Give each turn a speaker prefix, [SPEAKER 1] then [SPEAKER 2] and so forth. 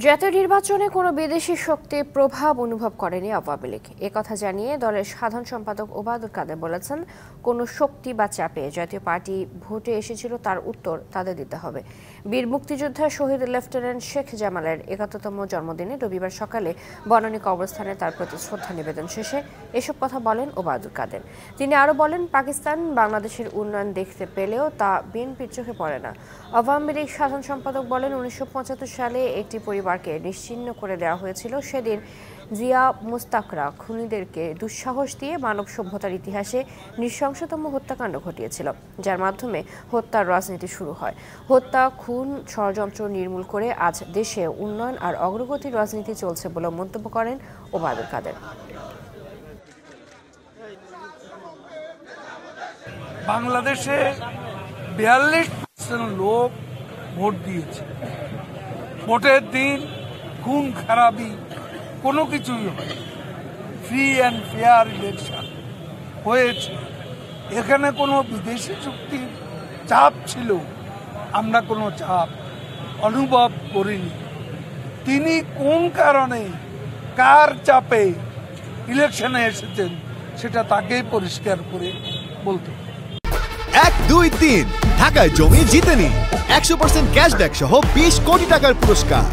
[SPEAKER 1] জাতীয় নির্বাচনে কোনো বিদেশি শক্তির প্রভাব অনুভব করেনি আওয়ামী লীগ। একথা জানিয়ে দলের সাধারণ সম্পাদক ওবায়দুল কাদের বলেছেন, কোনো শক্তি বা চাপে জাতীয় পার্টি ভোটে এসেছিল তার উত্তর তাদের দিতে হবে। বীর মুক্তিযোদ্ধা শহীদ লেফটেন্যান্ট শেখ জামালের ৭১তম জন্মদিনে রবিবার সকালে বনানী কবরস্থানে তার প্রতি শ্রদ্ধা নিবেদন শেষে এসব কথা বলেন ওবায়দুল কাদের। তিনি আরও বলেন, পাকিস্তান বাংলাদেশের উন্নয়ন দেখতে পেলেও তা বিএনপির চোখে পড়ে না। আওয়ামী লীগ সাধারণ সম্পাদক বলেন, ১৯৭৫ সালে একটি পরিবারকে নিশ্চিহ্ন করে দেওয়া হয়েছিল। সেদিন জিয়া মুস্তাকরা খুনিদেরকে দুঃসাহস দিয়ে মানব সভ্যতার ইতিহাসে নৃশংসতম হত্যাকাণ্ড ঘটিয়েছিল, যার মাধ্যমে হত্যার রাজনীতি শুরু হয়। হত্যা, খুন, ষড়যন্ত্র নির্মূল করে আজ দেশে উন্নয়ন আর অগ্রগতির রাজনীতি চলছে বলে মন্তব্য করেন ওবায়দুল কাদের।
[SPEAKER 2] বাংলাদেশে ৪২% লোক ভোট দিয়েছে। ভোটের দিন খুন খারাপি কোনো কিছুই হয়, ফ্রি অ্যান্ড ফেয়ার ইলেকশন হয়েছে। এখানে কোনো বিদেশি শক্তির চাপ ছিল, আমরা কোনো চাপ অনুভব করিনি। তিনি কোন কারণে কার চাপে ইলেকশনে এসেছেন সেটা তাকেই পরিষ্কার করে বলতে।
[SPEAKER 3] ১, ২, ৩ ঢাকায় জমি জিতে নিন ১০০% ক্যাশব্যাক সহ ২০ কোটি টাকার পুরস্কার।